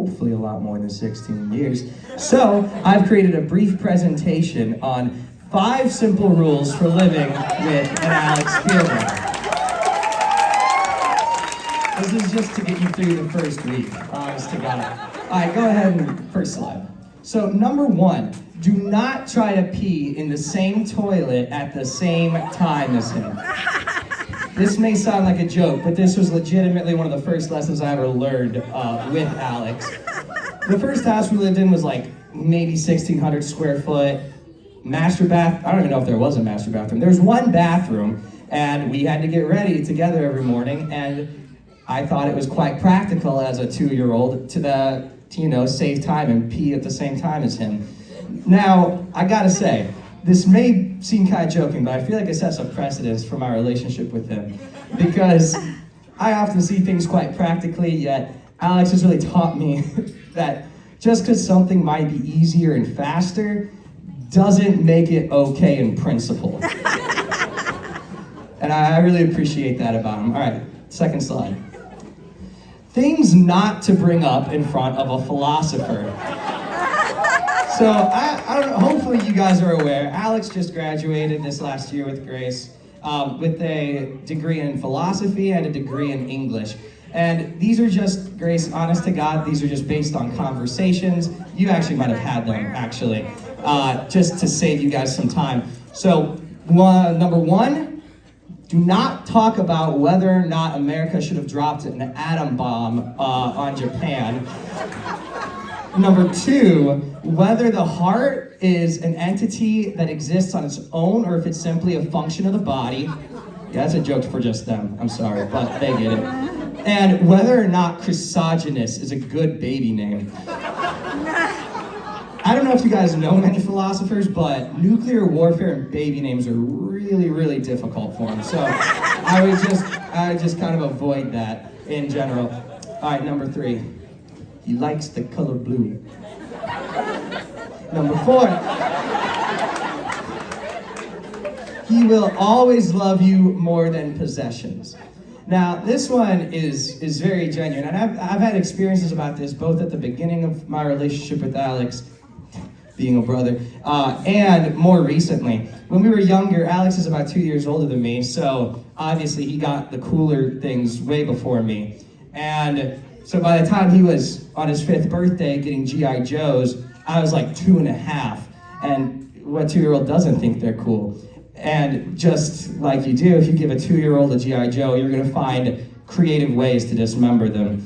hopefully a lot more than 16 years. So I've created a brief presentation on 5 simple rules for living with an Alex Spielman. This is just to get you through the first week, honest to God. All right, go ahead and first slide. So number 1, do not try to pee in the same toilet at the same time as him. This may sound like a joke, but this was legitimately one of the first lessons I ever learned with Alex. The first house we lived in was like maybe 1,600 square foot, master bath. I don't even know if there was a master bathroom. There was one bathroom, and we had to get ready together every morning, and I thought it was quite practical as a 2-year-old to save time and pee at the same time as him. Now, I gotta say, this may seem kind of joking, but I feel like it sets a precedence for my relationship with him, because I often see things quite practically, yet Alex has really taught me that just because something might be easier and faster doesn't make it okay in principle. And I really appreciate that about him. All right, second slide. Things not to bring up in front of a philosopher. So I don't know, hopefully you guys are aware, Alex just graduated this last year with Grace with a degree in philosophy and a degree in English. And these are just, Grace, honest to God, these are just based on conversations. You actually might have had them, actually, just to save you guys some time. So number 1, do not talk about whether or not America should have dropped an atom bomb on Japan. Number 2, whether the heart is an entity that exists on its own or if it's simply a function of the body. Yeah, that's a joke for just them, I'm sorry, but they get it. And whether or not Chrysogenous is a good baby name. I don't know if you guys know many philosophers, but nuclear warfare and baby names are really, really difficult for them. So I would just kind of avoid that in general. All right, number 3. He likes the color blue. Number 4. He will always love you more than possessions. Now, this one is very genuine, and I've had experiences about this both at the beginning of my relationship with Alex, being a brother, and more recently. When we were younger, Alex is about 2 years older than me, so obviously he got the cooler things way before me. And so by the time he was on his 5th birthday getting G.I. Joes, I was like 2.5, and what 2-year-old doesn't think they're cool? And just like you do, if you give a 2-year-old a G.I. Joe, you're gonna find creative ways to dismember them.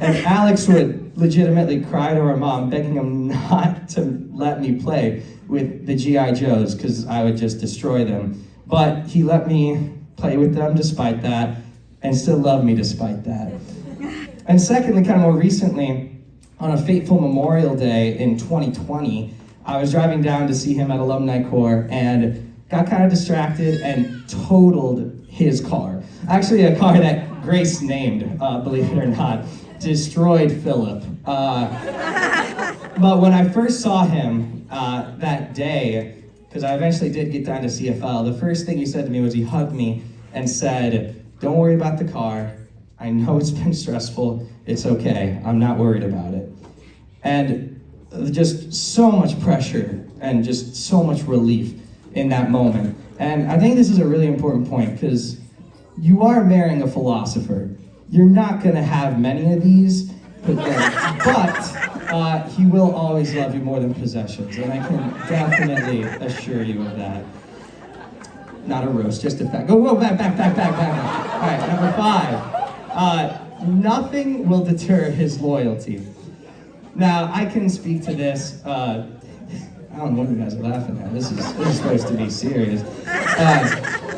And Alex would legitimately cry to our mom, begging him not to let me play with the G.I. Joes, because I would just destroy them. But he let me play with them despite that, and still loved me despite that. And secondly, kind of more recently, on a fateful Memorial Day in 2020, I was driving down to see him at Alumni Corps and got kind of distracted and totaled his car. Actually, a car that Grace named, believe it or not, destroyed Philip. But when I first saw him that day, because I eventually did get down to CFL, the first thing he said to me was he hugged me and said, "Don't worry about the car. I know it's been stressful. It's okay. I'm not worried about it." And just so much pressure and just so much relief in that moment. And I think this is a really important point, because you are marrying a philosopher. You're not gonna have many of these, but he will always love you more than possessions, and I can definitely assure you of that. Not a roast, just a fact. Go, back. All right, number 5. Nothing will deter his loyalty. Now, I can speak to this. I don't know what you guys are laughing at. This is supposed to be serious.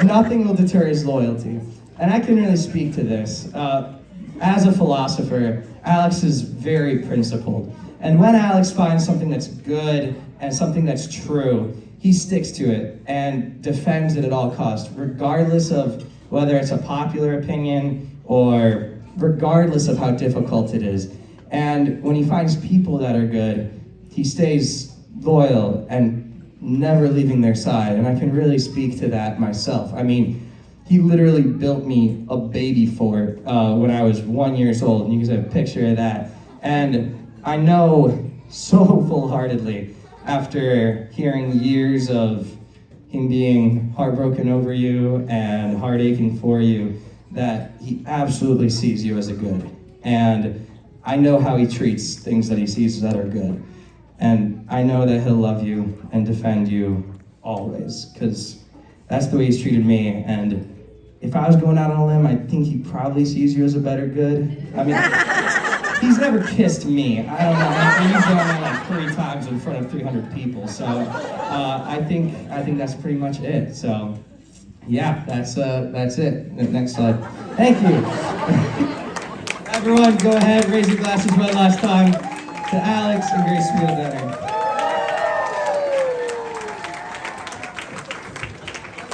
Nothing will deter his loyalty. And I can really speak to this. As a philosopher, Alex is very principled. And when Alex finds something that's good and something that's true, he sticks to it and defends it at all costs, regardless of whether it's a popular opinion or regardless of how difficult it is. And when he finds people that are good, he stays loyal and never leaving their side. And I can really speak to that myself. I mean, he literally built me a baby fort when I was 1 year old, and you can see a picture of that. And I know so full-heartedly, after hearing years of him being heartbroken over you and heart aching for you, that he absolutely sees you as a good. And I know how he treats things that he sees that are good. And I know that he'll love you and defend you always, because that's the way he's treated me. And if I was going out on a limb, I think he probably sees you as a better good. I mean, he's never kissed me. I don't know. And he's done that like 3 times in front of 300 people. So I think that's pretty much it. So yeah, that's it. Next slide. Thank you. Everyone, go ahead, raise your glasses one last time to Alex and Grace Wheeldonner.